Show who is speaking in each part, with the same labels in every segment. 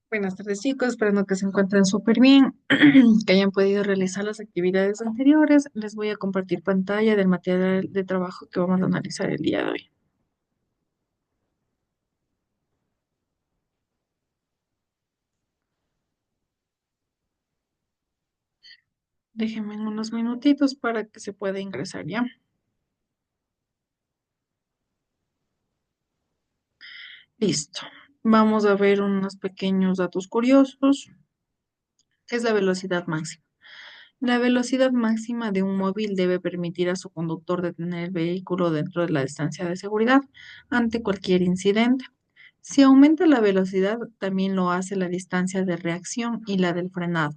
Speaker 1: Buenas tardes, chicos. Esperando que se encuentren súper bien, que hayan podido realizar las actividades anteriores. Les voy a compartir pantalla del material de trabajo que vamos a analizar el día de hoy. Déjenme unos minutitos para que se pueda ingresar ya. Listo. Vamos a ver unos pequeños datos curiosos. ¿Qué es la velocidad máxima? La velocidad máxima de un móvil debe permitir a su conductor detener el vehículo dentro de la distancia de seguridad ante cualquier incidente. Si aumenta la velocidad, también lo hace la distancia de reacción y la del frenado,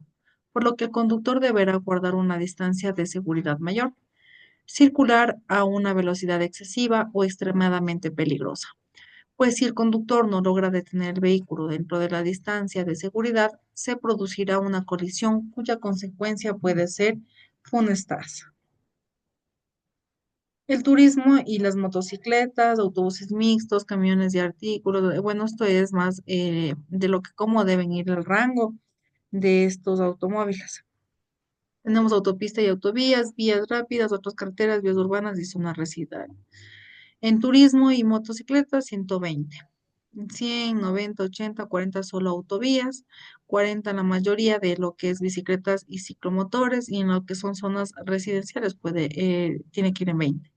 Speaker 1: por lo que el conductor deberá guardar una distancia de seguridad mayor. Circular a una velocidad excesiva o extremadamente peligrosa, pues si el conductor no logra detener el vehículo dentro de la distancia de seguridad, se producirá una colisión cuya consecuencia puede ser funestas. El turismo y las motocicletas, autobuses mixtos, camiones de artículos, bueno, esto es más de lo que cómo deben ir el rango de estos automóviles. Tenemos autopista y autovías, vías rápidas, otras carreteras, vías urbanas y zonas residuales. En turismo y motocicletas, 120. 100, 90, 80, 40 solo autovías, 40 la mayoría de lo que es bicicletas y ciclomotores, y en lo que son zonas residenciales tiene que ir en 20.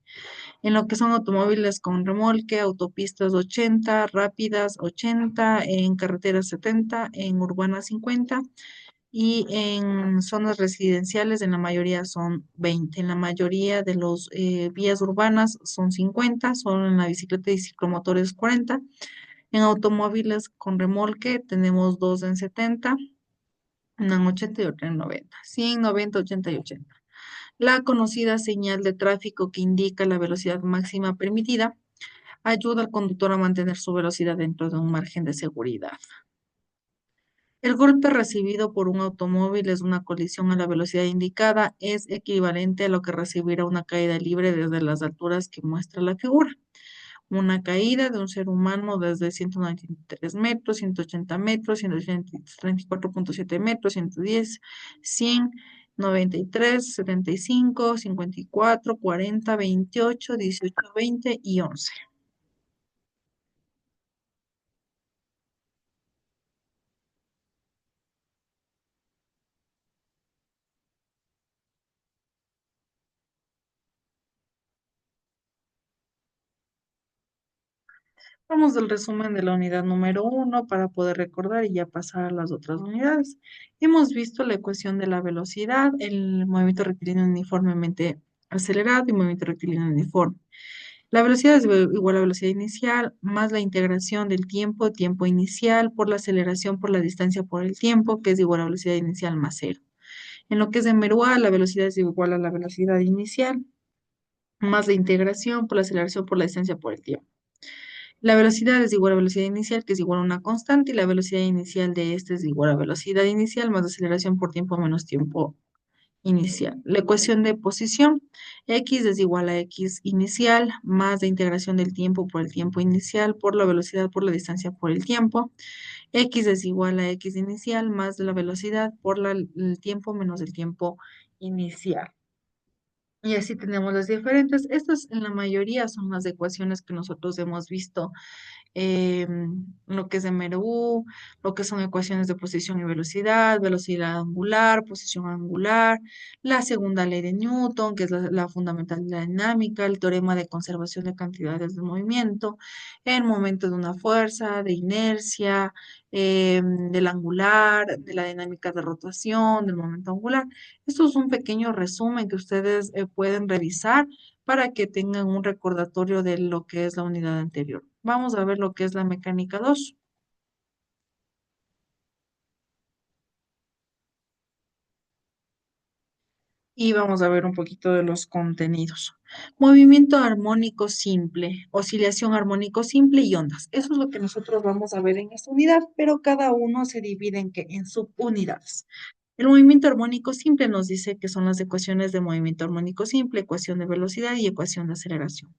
Speaker 1: En lo que son automóviles con remolque, autopistas 80, rápidas 80, en carreteras 70, en urbanas 50 y en zonas residenciales en la mayoría son 20. En la mayoría de los vías urbanas son 50, solo en la bicicleta y ciclomotores 40. En automóviles con remolque tenemos dos en 70, una en 80 y otra en 90. 100, 90, 80 y 80. La conocida señal de tráfico que indica la velocidad máxima permitida ayuda al conductor a mantener su velocidad dentro de un margen de seguridad. El golpe recibido por un automóvil es una colisión a la velocidad indicada, es equivalente a lo que recibirá una caída libre desde las alturas que muestra la figura. Una caída de un ser humano desde 193 metros, 180 metros, 134,7 metros, 110, 100, 93, 75, 54, 40, 28, 18, 20 y 11. Vamos del resumen de la unidad número uno para poder recordar y ya pasar a las otras unidades. Hemos visto la ecuación de la velocidad, el movimiento rectilíneo uniformemente acelerado y movimiento rectilíneo uniforme. La velocidad es igual a la velocidad inicial más la integración del tiempo, tiempo inicial, por la aceleración por la distancia por el tiempo, que es igual a velocidad inicial más cero. En lo que es de Merúa, la velocidad es igual a la velocidad inicial más la integración por la aceleración por la distancia por el tiempo. La velocidad es igual a velocidad inicial, que es igual a una constante, y la velocidad inicial de este es igual a velocidad inicial más aceleración por tiempo menos tiempo inicial. La ecuación de posición, x es igual a x inicial más la integración del tiempo por el tiempo inicial por la velocidad por la distancia por el tiempo. X es igual a x inicial más la velocidad por el tiempo menos el tiempo inicial. Y así tenemos las diferentes. Estas en la mayoría son las ecuaciones que nosotros hemos visto lo que es MRU, lo que son ecuaciones de posición y velocidad, velocidad angular, posición angular, la segunda ley de Newton, que es la fundamental de la dinámica, el teorema de conservación de cantidades de movimiento, el momento de una fuerza, de inercia, del angular, de la dinámica de rotación, del momento angular. Esto es un pequeño resumen que ustedes pueden revisar para que tengan un recordatorio de lo que es la unidad anterior. Vamos a ver lo que es la mecánica 2 y vamos a ver un poquito de los contenidos. Movimiento armónico simple, oscilación armónico simple y ondas. Eso es lo que nosotros vamos a ver en esta unidad, pero cada uno se divide en subunidades. El movimiento armónico simple nos dice que son las ecuaciones de movimiento armónico simple, ecuación de velocidad y ecuación de aceleración.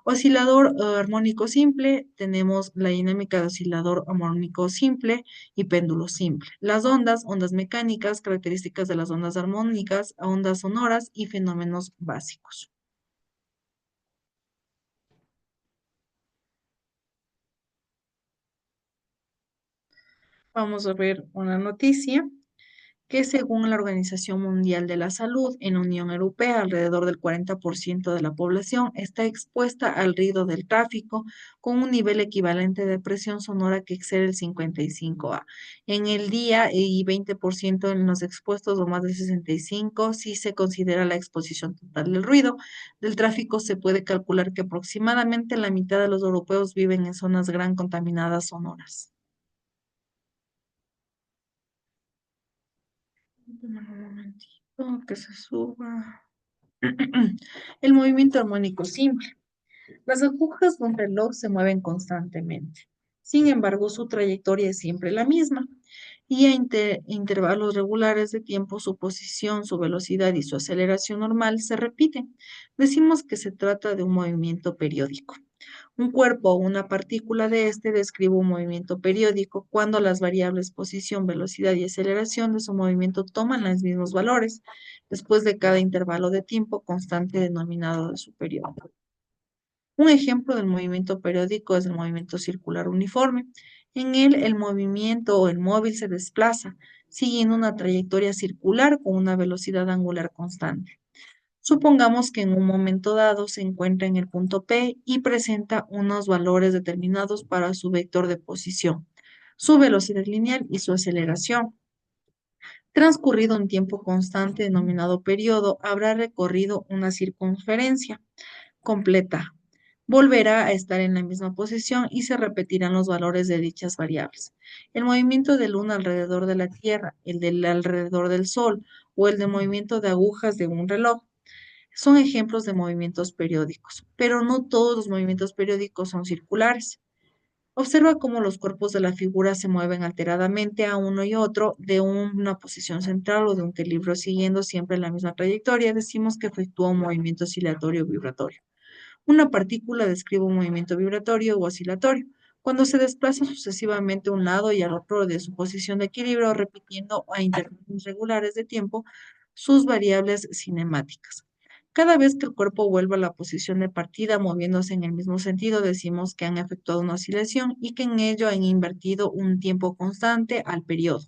Speaker 1: Oscilador armónico simple, tenemos la dinámica de oscilador armónico simple y péndulo simple. Las ondas, ondas mecánicas, características de las ondas armónicas, ondas sonoras y fenómenos básicos. Vamos a ver una noticia que según la Organización Mundial de la Salud, en la Unión Europea, alrededor del 40% de la población está expuesta al ruido del tráfico con un nivel equivalente de presión sonora que excede el 55A. En el día y 20% en los expuestos o más de 65, si se considera la exposición total del ruido del tráfico, se puede calcular que aproximadamente la mitad de los europeos viven en zonas gran contaminadas sonoras. Dame un momentito que se suba. El movimiento armónico simple. Las agujas de un reloj se mueven constantemente. Sin embargo, su trayectoria es siempre la misma y a intervalos regulares de tiempo su posición, su velocidad y su aceleración normal se repiten. Decimos que se trata de un movimiento periódico. Un cuerpo o una partícula de este describe un movimiento periódico cuando las variables posición, velocidad y aceleración de su movimiento toman los mismos valores después de cada intervalo de tiempo constante denominado de su periodo. Un ejemplo del movimiento periódico es el movimiento circular uniforme. En él, el movimiento o el móvil se desplaza siguiendo una trayectoria circular con una velocidad angular constante. Supongamos que en un momento dado se encuentra en el punto P y presenta unos valores determinados para su vector de posición, su velocidad lineal y su aceleración. Transcurrido un tiempo constante denominado periodo, habrá recorrido una circunferencia completa. Volverá a estar en la misma posición y se repetirán los valores de dichas variables. El movimiento de Luna alrededor de la Tierra, el del alrededor del Sol o el de movimiento de agujas de un reloj son ejemplos de movimientos periódicos, pero no todos los movimientos periódicos son circulares. Observa cómo los cuerpos de la figura se mueven alteradamente a uno y otro de una posición central o de un equilibrio siguiendo siempre la misma trayectoria. Decimos que efectúa un movimiento oscilatorio o vibratorio. Una partícula describe un movimiento vibratorio o oscilatorio cuando se desplaza sucesivamente a un lado y al otro de su posición de equilibrio, repitiendo a intervalos regulares de tiempo sus variables cinemáticas. Cada vez que el cuerpo vuelva a la posición de partida moviéndose en el mismo sentido, decimos que han efectuado una oscilación y que en ello han invertido un tiempo constante al periodo.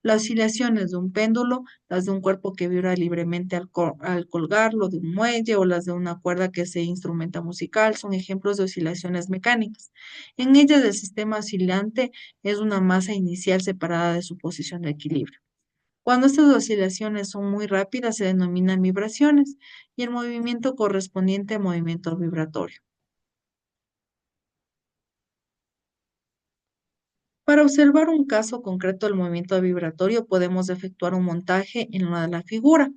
Speaker 1: Las oscilaciones de un péndulo, las de un cuerpo que vibra libremente al colgarlo de un muelle o las de una cuerda que se instrumenta musical, son ejemplos de oscilaciones mecánicas. En ellas el sistema oscilante es una masa inicial separada de su posición de equilibrio. Cuando estas oscilaciones son muy rápidas se denominan vibraciones y el movimiento correspondiente a movimiento vibratorio. Para observar un caso concreto del movimiento vibratorio podemos efectuar un montaje en una de la figura.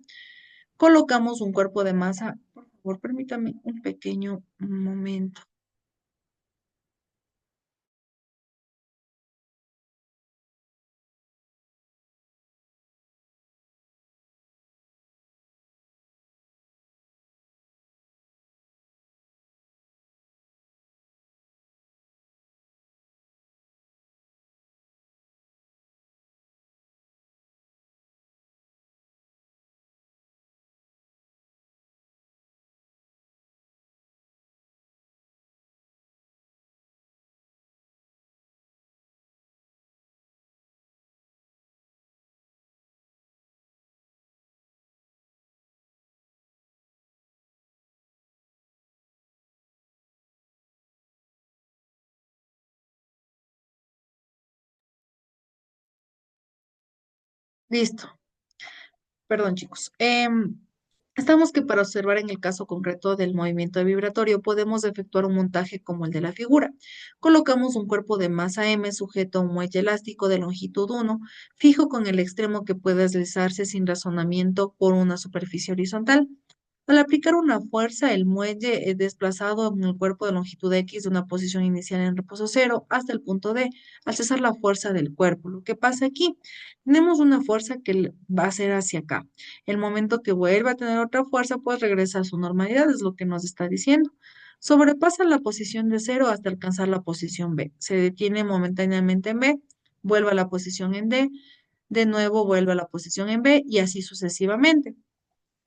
Speaker 1: Colocamos un cuerpo de masa. Por favor, permítame un pequeño momento. Listo. Perdón, chicos. Estamos que para observar en el caso concreto del movimiento vibratorio podemos efectuar un montaje como el de la figura. Colocamos un cuerpo de masa M sujeto a un muelle elástico de longitud 1, fijo con el extremo que puede deslizarse sin razonamiento por una superficie horizontal. Al aplicar una fuerza, el muelle es desplazado en el cuerpo de longitud X de una posición inicial en reposo cero hasta el punto D, al cesar la fuerza del cuerpo. Lo que pasa aquí, tenemos una fuerza que va a ser hacia acá. El momento que vuelva a tener otra fuerza, pues regresa a su normalidad, es lo que nos está diciendo. Sobrepasa la posición de cero hasta alcanzar la posición B. Se detiene momentáneamente en B, vuelve a la posición en D, de nuevo vuelve a la posición en B y así sucesivamente.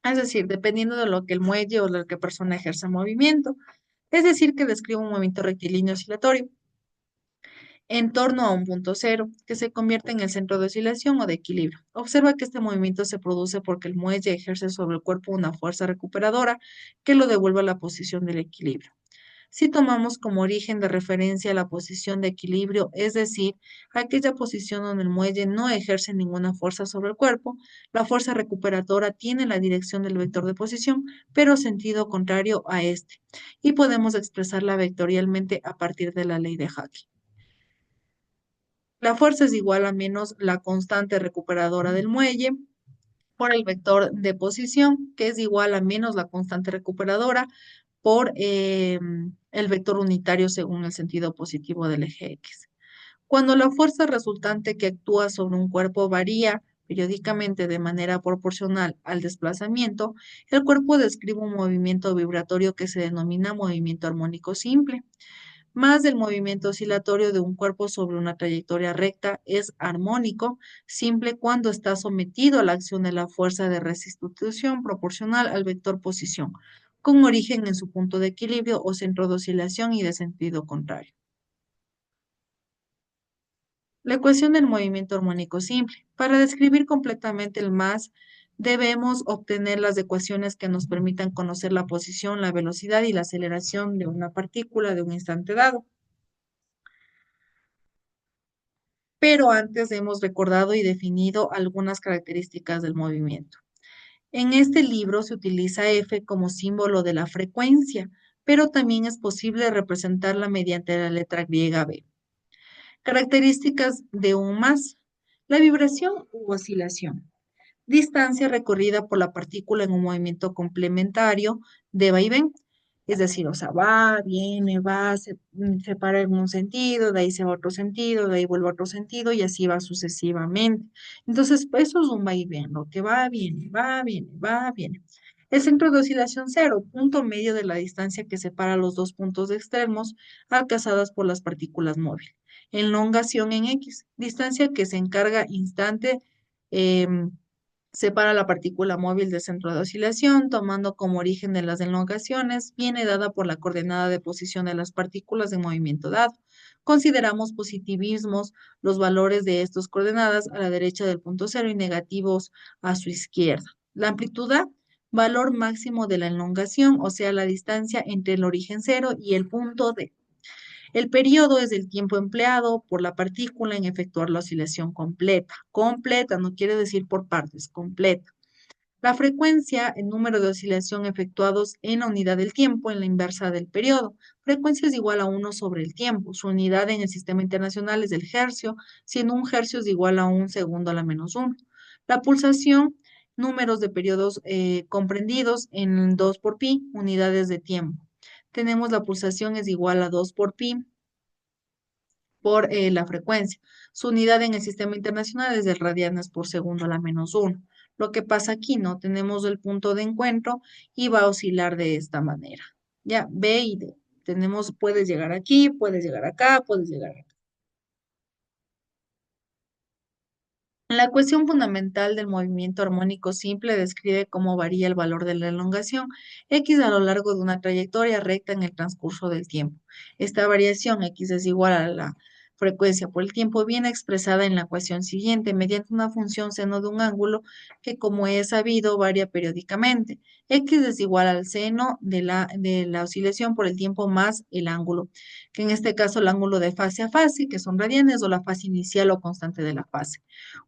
Speaker 1: Es decir, dependiendo de lo que el muelle o la que persona ejerza movimiento. Es decir, que describe un movimiento rectilíneo oscilatorio en torno a un punto cero, que se convierte en el centro de oscilación o de equilibrio. Observa que este movimiento se produce porque el muelle ejerce sobre el cuerpo una fuerza recuperadora que lo devuelve a la posición del equilibrio. Si tomamos como origen de referencia la posición de equilibrio, es decir, aquella posición donde el muelle no ejerce ninguna fuerza sobre el cuerpo, la fuerza recuperadora tiene la dirección del vector de posición, pero sentido contrario a este, y podemos expresarla vectorialmente a partir de la ley de Hacking. La fuerza es igual a menos la constante recuperadora del muelle por el vector de posición, que es igual a menos la constante recuperadora por el vector unitario según el sentido positivo del eje X. Cuando la fuerza resultante que actúa sobre un cuerpo varía periódicamente de manera proporcional al desplazamiento, el cuerpo describe un movimiento vibratorio que se denomina movimiento armónico simple. Más del movimiento oscilatorio de un cuerpo sobre una trayectoria recta es armónico, simple cuando está sometido a la acción de la fuerza de restitución proporcional al vector posición, con origen en su punto de equilibrio o centro de oscilación y de sentido contrario. La ecuación del movimiento armónico simple. Para describir completamente el más, debemos obtener las ecuaciones que nos permitan conocer la posición, la velocidad y la aceleración de una partícula de un instante dado. Pero antes hemos recordado y definido algunas características del movimiento. En este libro se utiliza F como símbolo de la frecuencia, pero también es posible representarla mediante la letra griega B. Características de un más. La vibración u oscilación. Distancia recorrida por la partícula en un movimiento complementario de vaivén. Es decir, o sea, va, viene, va, se para en un sentido, de ahí se va a otro sentido, de ahí vuelve a otro sentido y así va sucesivamente. Entonces, pues, eso es un vaivén, lo que va, viene, va, viene, va, viene. El centro de oscilación cero, punto medio de la distancia que separa los dos puntos extremos alcanzadas por las partículas móviles. Elongación en X, distancia que se encarga instante em, separa la partícula móvil del centro de oscilación, tomando como origen de las elongaciones, viene dada por la coordenada de posición de las partículas en movimiento dado. Consideramos positivismos los valores de estas coordenadas a la derecha del punto cero y negativos a su izquierda. La amplitud A, valor máximo de la elongación, o sea, la distancia entre el origen cero y el punto D. El periodo es el tiempo empleado por la partícula en efectuar la oscilación completa. Completa, no quiere decir por partes, completa. La frecuencia, el número de oscilación efectuados en la unidad del tiempo, en la inversa del periodo. Frecuencia es igual a 1 sobre el tiempo. Su unidad en el sistema internacional es el hercio, siendo un hercio es igual a un segundo a la menos 1. La pulsación, números de periodos comprendidos en 2 por pi, unidades de tiempo. Tenemos la pulsación es igual a 2 por pi por la frecuencia. Su unidad en el sistema internacional es de radianes por segundo a la menos 1. Lo que pasa aquí, ¿no? Tenemos el punto de encuentro y va a oscilar de esta manera. Ya, B y D. Tenemos, puedes llegar aquí, puedes llegar acá, puedes llegar acá. La ecuación fundamental del movimiento armónico simple describe cómo varía el valor de la elongación X a lo largo de una trayectoria recta en el transcurso del tiempo. Esta variación X es igual a la frecuencia por el tiempo viene expresada en la ecuación siguiente mediante una función seno de un ángulo que, como es sabido, varía periódicamente. X es igual al seno de la oscilación por el tiempo más el ángulo, que en este caso el ángulo de fase a fase, que son radianes, o la fase inicial o constante de la fase.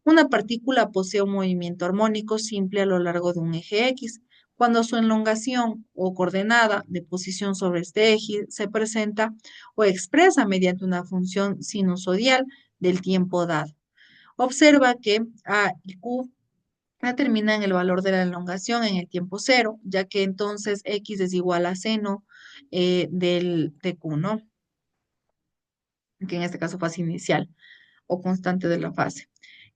Speaker 1: Una partícula posee un movimiento armónico simple a lo largo de un eje X. Cuando su elongación o coordenada de posición sobre este eje se presenta o expresa mediante una función sinusoidal del tiempo dado. Observa que A y Q determinan el valor de la elongación en el tiempo cero, ya que entonces x es igual a seno de q, ¿no? Que en este caso fase inicial o constante de la fase.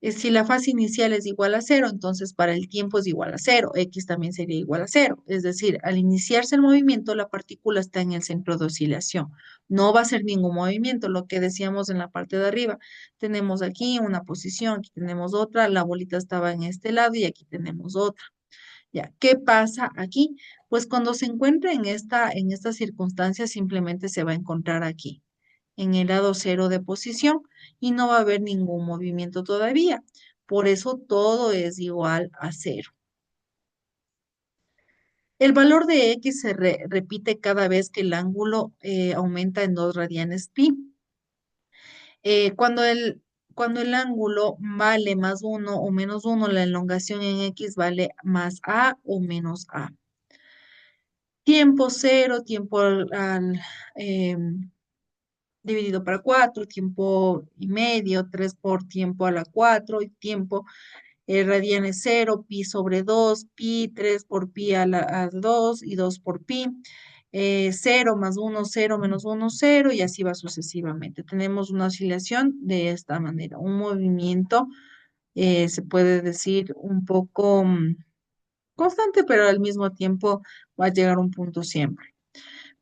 Speaker 1: Si la fase inicial es igual a cero, entonces para el tiempo es igual a cero, x también sería igual a cero. Es decir, al iniciarse el movimiento, la partícula está en el centro de oscilación. No va a hacer ningún movimiento, lo que decíamos en la parte de arriba. Tenemos aquí una posición, aquí tenemos otra, la bolita estaba en este lado y aquí tenemos otra. Ya, ¿qué pasa aquí? Pues cuando se encuentra en esta circunstancia, simplemente se va a encontrar aquí en el lado cero de posición y no va a haber ningún movimiento todavía. Por eso todo es igual a cero. El valor de x se repite cada vez que el ángulo aumenta en 2 radianes pi. Cuando el ángulo vale más uno o menos uno, la elongación en x vale más a o menos a. Tiempo cero, tiempo dividido para 4, tiempo y medio, 3 por tiempo a la 4 y tiempo radianes cero, pi sobre 2, pi, 3 por pi a 2 y 2 por pi, 0 más uno, 0 menos uno, 0 y así va sucesivamente. Tenemos una oscilación de esta manera, un movimiento, se puede decir un poco constante, pero al mismo tiempo va a llegar a un punto siempre.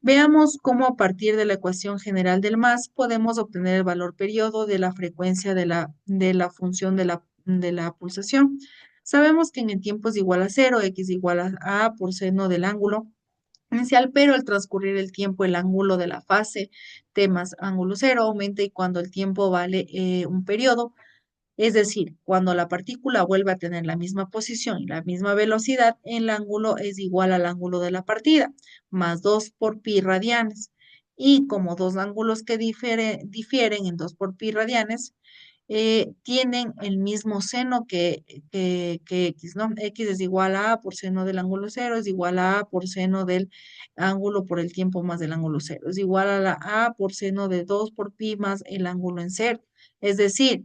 Speaker 1: Veamos cómo a partir de la ecuación general del más podemos obtener el valor periodo de la frecuencia de la función de la pulsación. Sabemos que en el tiempo es igual a cero, x igual a por seno del ángulo inicial, pero al transcurrir el tiempo, el ángulo de la fase t más ángulo cero aumenta y cuando el tiempo vale un periodo, es decir, cuando la partícula vuelve a tener la misma posición y la misma velocidad, el ángulo es igual al ángulo de la partida, más 2 por pi radianes. Y como dos ángulos que difieren en 2 por pi radianes, tienen el mismo seno que x, ¿no? X es igual a por seno del ángulo cero, es igual a por seno del ángulo por el tiempo más del ángulo cero, es igual a la a por seno de 2 por pi más el ángulo en cero. Es decir,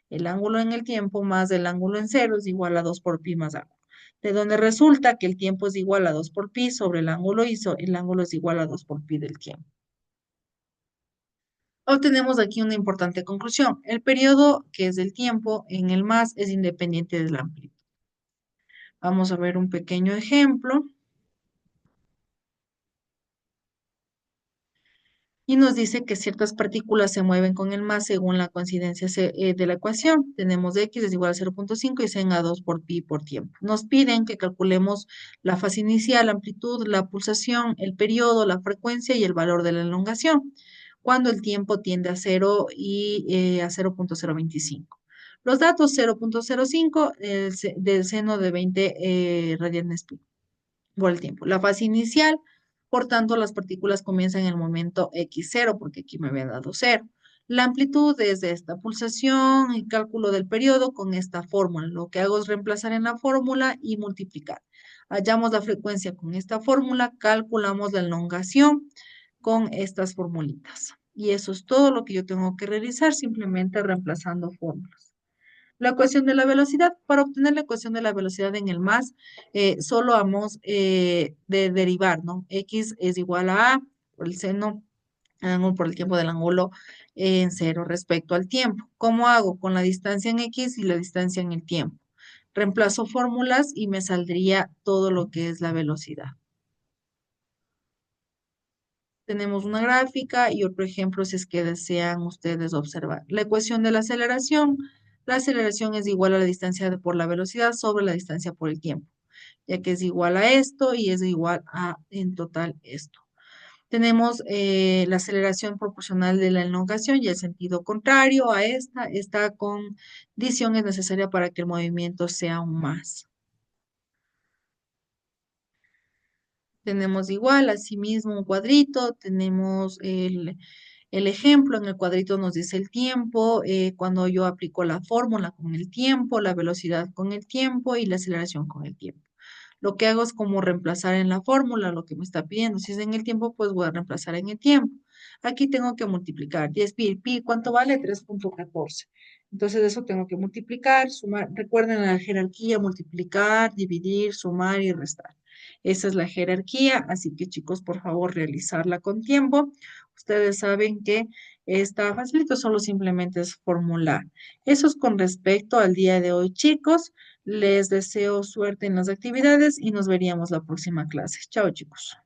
Speaker 1: el ángulo en el tiempo más el ángulo en cero es igual a 2 por pi más ángulo. De donde resulta que el tiempo es igual a 2 por pi sobre el ángulo ISO, el ángulo es igual a 2 por pi del tiempo. Obtenemos aquí una importante conclusión. El periodo, que es el tiempo, en el más es independiente de la amplitud. Vamos a ver un pequeño ejemplo. Y nos dice que ciertas partículas se mueven con el más según la coincidencia de la ecuación. Tenemos x es igual a 0,5 y sen a 2 por pi por tiempo. Nos piden que calculemos la fase inicial, la amplitud, la pulsación, el periodo, la frecuencia y el valor de la elongación, cuando el tiempo tiende a 0 y a 0,025. Los datos 0,05 del seno de 20 radianes pi por el tiempo. La fase inicial, por tanto, las partículas comienzan en el momento x0, porque aquí me había dado 0. La amplitud es de esta pulsación y cálculo del periodo con esta fórmula. Lo que hago es reemplazar en la fórmula y multiplicar. Hallamos la frecuencia con esta fórmula, calculamos la elongación con estas formulitas. Y eso es todo lo que yo tengo que realizar, simplemente reemplazando fórmulas. La ecuación de la velocidad. Para obtener la ecuación de la velocidad en el más, solo vamos de derivar, ¿no? X es igual a por el seno, ángulo por el tiempo del ángulo en cero respecto al tiempo. ¿Cómo hago? Con la distancia en X y la distancia en el tiempo. Reemplazo fórmulas y me saldría todo lo que es la velocidad. Tenemos una gráfica y otro ejemplo si es que desean ustedes observar. La ecuación de la aceleración es igual a la distancia por la velocidad sobre la distancia por el tiempo, ya que es igual a esto y es igual a en total esto. Tenemos la aceleración proporcional de la elongación y el sentido contrario a esta condición es necesaria para que el movimiento sea aún más. Tenemos igual, asimismo, un cuadrito, tenemos el ejemplo, en el cuadrito nos dice el tiempo, cuando yo aplico la fórmula con el tiempo, la velocidad con el tiempo y la aceleración con el tiempo. Lo que hago es como reemplazar en la fórmula lo que me está pidiendo. Si es en el tiempo, pues voy a reemplazar en el tiempo. Aquí tengo que multiplicar 10 pi, pi, ¿cuánto vale? 3,14. Entonces eso tengo que multiplicar, sumar. Recuerden la jerarquía, multiplicar, dividir, sumar y restar. Esa es la jerarquía, así que chicos, por favor, realizarla con tiempo. Ustedes saben que está facilito, solo simplemente es formular. Eso es con respecto al día de hoy, chicos. Les deseo suerte en las actividades y nos veríamos la próxima clase. Chao, chicos.